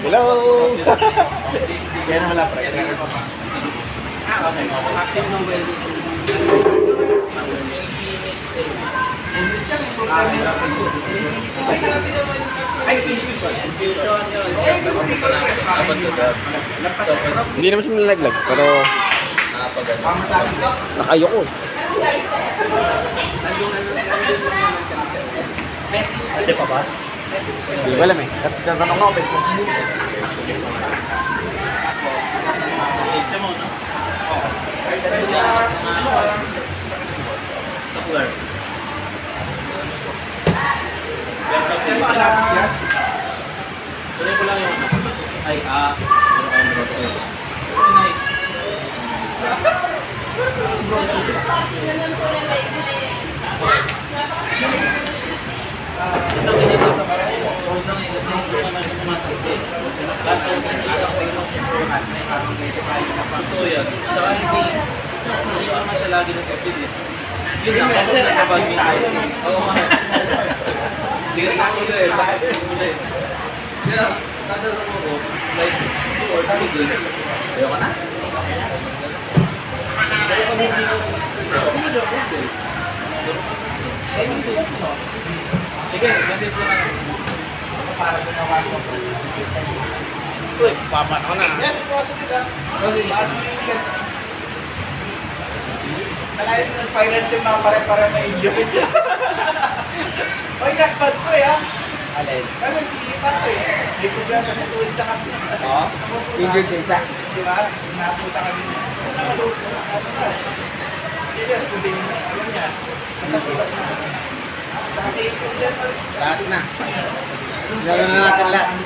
Hello! Kaya naman lang, pre. Active ng welding. Hindi naman siya nalaglag, pero nakayoko. Hindi pa ba? Hindi ko alam eh. Tatanong ko, pwede kong sino. Sa mo, no? Sa cooler. Kasi makalapis yan. Tuloy ko lang yung ay, nice. Isang ganito ito para huwag nang ilasing ko naman sumasakti. Kaso nakikita ko yung siyempre mas may parang medyo kahit na pang yun. Saka hindi ko naman siya lagi nag-kapit eh. Yun lang kasi nakapag-video. Oo nga. Hindi kasi ako ulo eh. Bakit ko ulo eh. Kaya tatanong ko like 2 or 3 days. Ayoko na. Pero kung hindi ko sige, message mo na. Para ginawa ko. Uy, paman ako na. Yes, positive ka. Positive. Kalahin mo ng finance yung mga pare-pare na enjoy. Uy, nakbad ko eh ha. Alin? Kasi si Pato eh. May problema sa tuwid tsaka. Oo? Injured din siya. Diba? Napusa kami. Ano na? Serious, hindi alam niya. Matapilak na. Lahat na. Lalo na natin lahat.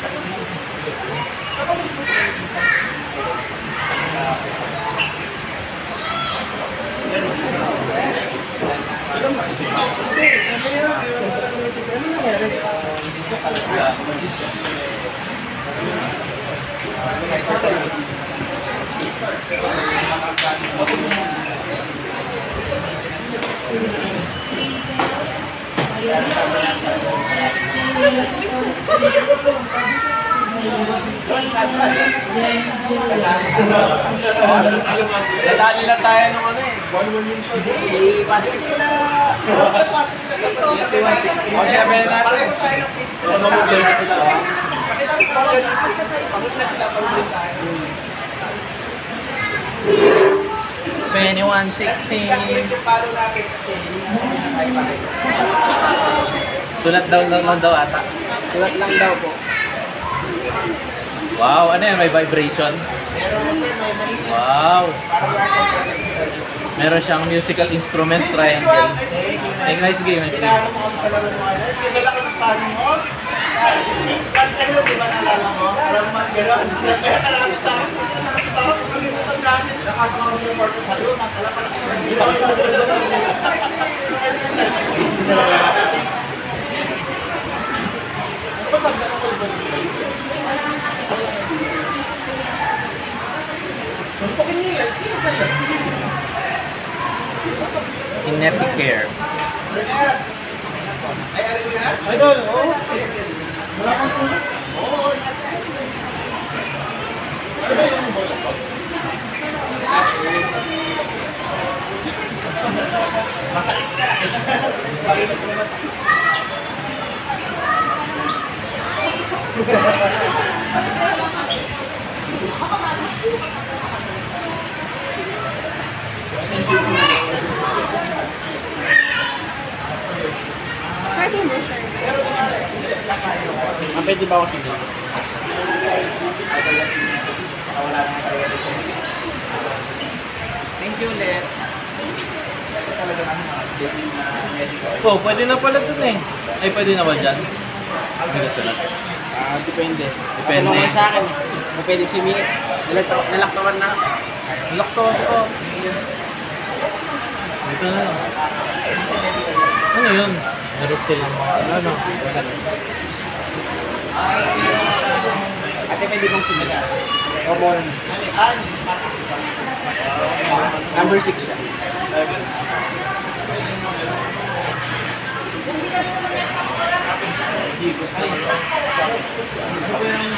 Nadali na tayo ng ano eh. 1-1 yung show. Di Patrick na. O siya ba natin? Pareho tayo ng fit. Mamugay na sila. Pakita ko sa mga pagod na sila pagod tayo. 21-16. Palo natin kasi sulat daw ata. Sulat lang daw po. Wow, ano yan? May vibration? Wow. Meron siyang musical instrument triangle. Ay, nice game. Nice game. Kailangan mo kami sa laro mo. Kailangan ka na sa ano mo. Ano, di ba nalala mo? Parang mag-gano'n. Kaya kailangan sa akin. Sa akin, kalimutan namin. Nakasama ko sa part sa laro. Nakala pa na sa Kinetic care. Idol, oh. Wala kang tulog? Oo. Masakit ka. Bakit ko masakit? Sabi mo, sir. Pwede ba ako sige? Thank you, Let. Oh, pwede na pala dun eh. Ay, pwede na ba dyan? Hindi sulat. Depende. Depende. Ano sa akin? Kung pwede sumingit. Nalaktawan na. Nalaktawan ko. Ito na. Ano yun? Meron silang mga ano. Ate, pwede bang sumingit? Opo. Number 6 siya. Higos na yun. Ano ba yung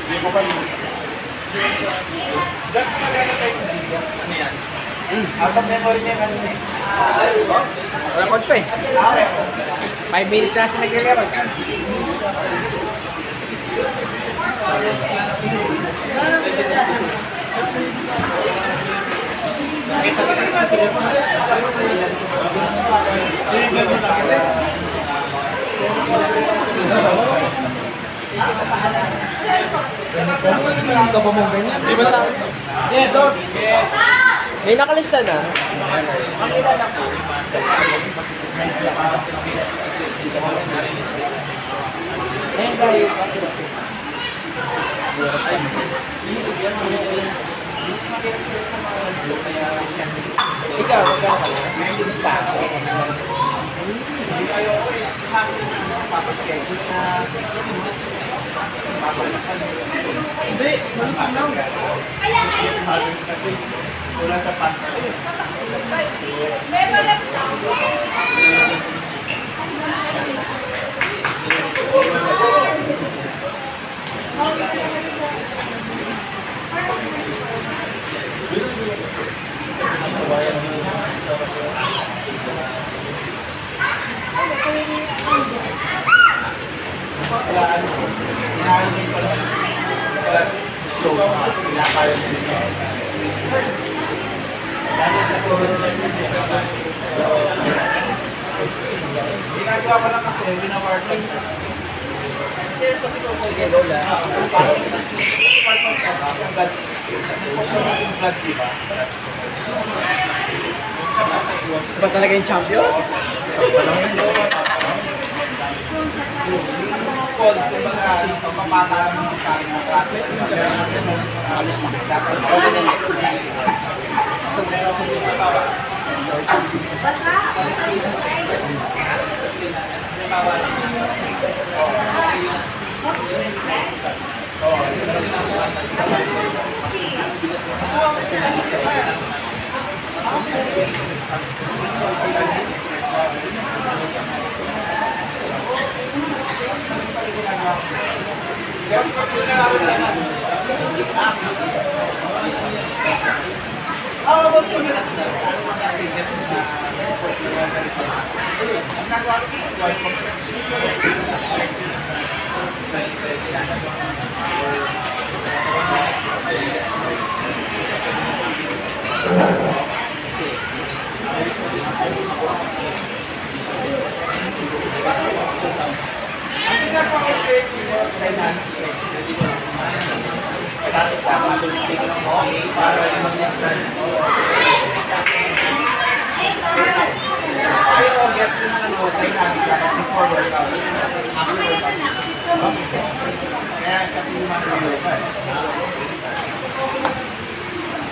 hindi ko pa yun. Just magana tayo ng video. Ano yan? Out of memory niya kanina eh. Wala code pa eh. Okay. 5 minutes na siya naglalaro. Ganito ba mong ganyan? Di ba sa... Yeah, don't. May nakalista na. Ang kilala ko. Ayun dahil ikaw, magkano ka na? Hindi pa ako. Hindi kayo ko eh. Hassle na ako. Papaschedule na. Hindi. Malapang lang. Kasi wala sa pantay. Wala ano. Inaano ko lang. Wala. Slow. Pinapayos ko siya. Ginagawa ko lang kasi, winawork ko. Kasi ito kasi kung sige, Lola. parang yung blood, yung blood, diba? Ba talaga yung champion? Cold, kumbaga, pagpapata ng mga kain ng traffic, Alis na. dapat Basa. Basa yung slide. ang ginagawa ko stretch, dynamic stretch. Static tama, okay, para yung mag-mental. Ayaw, gets yung ano, dynamic tama before workout. After workout. Kaya sa pinuman ng yoga eh.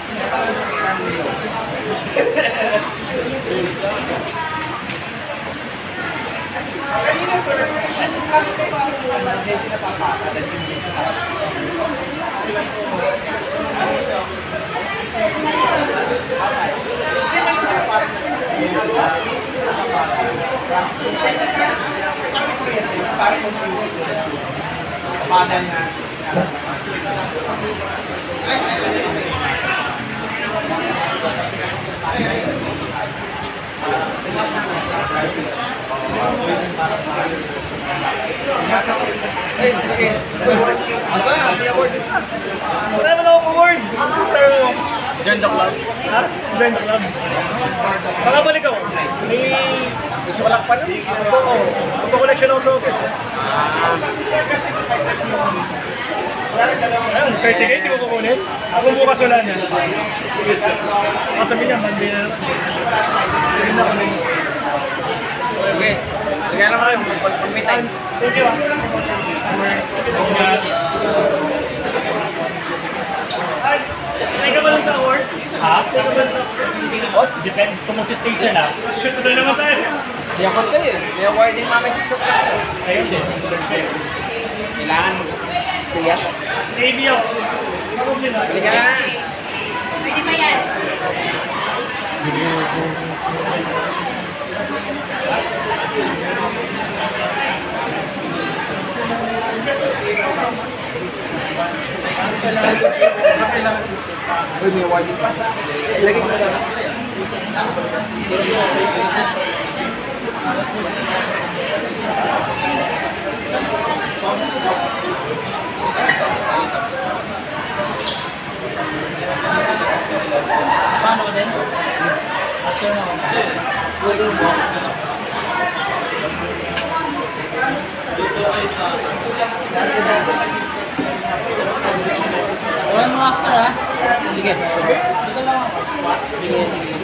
Kaya parang sa stand yoga. Kanina sir, sabi ko pa ako na medyo napapata na yung medyo Ay, sige. Aga, hindi award din. Saan mo na ako award? Sir mo? Join the club. Ha? Join the club. Makabalik ako. May... Gusto ko lang pa nun. Oo. Magpa-collection ako sa office. Ayun, 30K, di ko kukunin. Ako bukas wala na. Kasabi niya, Monday na naman. Sige na ako na yun. Okay. Sige lang kayo. Pag may time. Thank you. Try ka ba lang sa award? Ha? Try ka ba lang sa award? Depends kung mag-station na. Shoot na naman tayo. May award kayo eh. May award din mamay 6 o'clock. Ayun din. Kailangan mag-stay yan. Navy ako. Ako din ah. Balik ka na. Pwede ba yan? Uy, may warning pass. Ilagay ko na lang. Paano din? After mo. Dito kayo sa... One mo after ha? Sige. Sige. Sige, sige.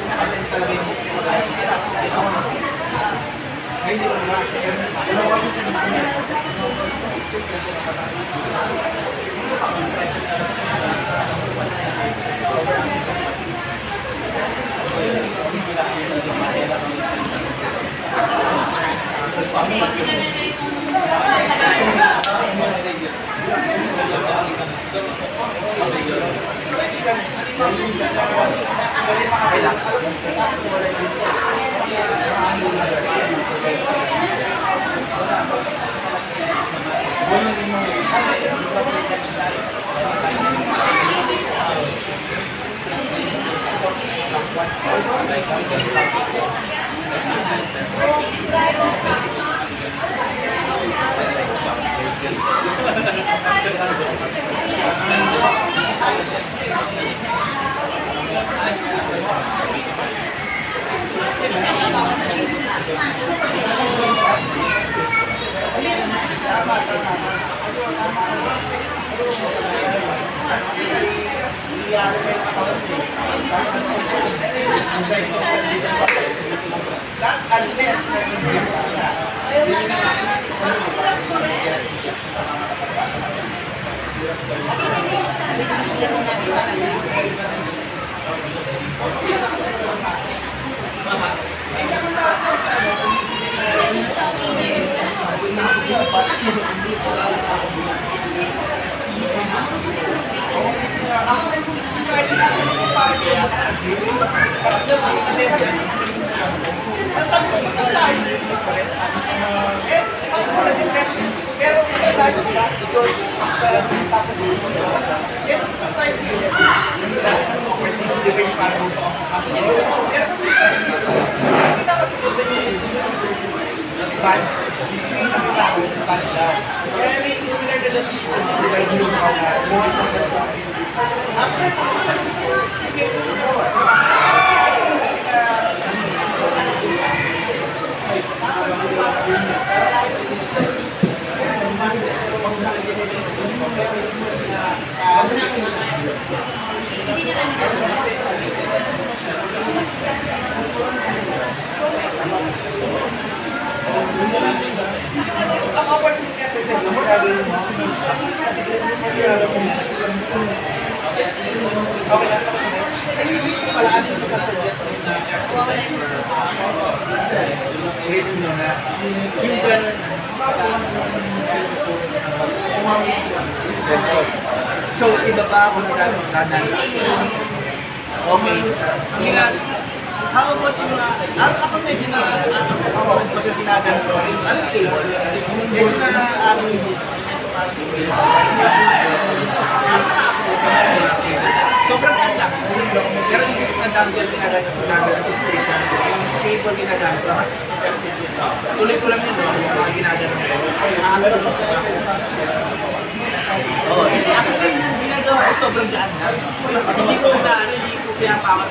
So, iba pa ako na sa kanan. Okay. How about yung ako medyo na ako kasi tinagan ko ano table medyo na sobrang ganda pero yung gusto na dangle ginagamit sa dangle 6 straight yung cable ginagamit mas tuloy ko lang yun mga ginagamit oh, actually yung ginagawa ko sobrang gaan na hindi ko hindi ko pinapawat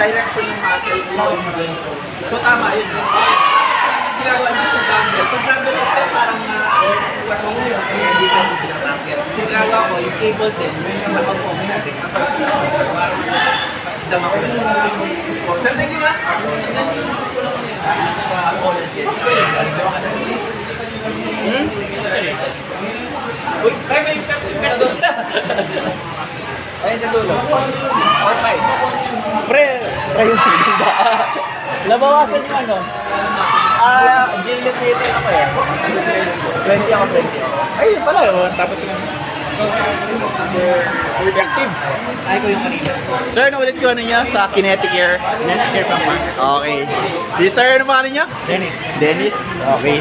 direction ng muscle ko. So tama yun. Ginagawa niya sa dumbbell. Pag dumbbell kasi parang pasok mo yun. Kaya hindi ko pinapakit. Ginagawa ko yung cable din. Yung nakapag mo natin. Parang mas dama ko yun. So thank you nga. Sa college. Uy, may Pepsi na. Ayun sa dulo. 1.5. Pre, try mo ganda. Nabawasan yung ano? Gin limiter ako eh. 20 ako, 20 ako. Ay, yun pala yun. Tapos yung... Effective. Ay ko yung kanina. Sir, naulit ko ano niya sa Kinetic Air. Kinetic Air Pump. Okay. Si Sir, ano pa niya? Dennis. Dennis? Okay.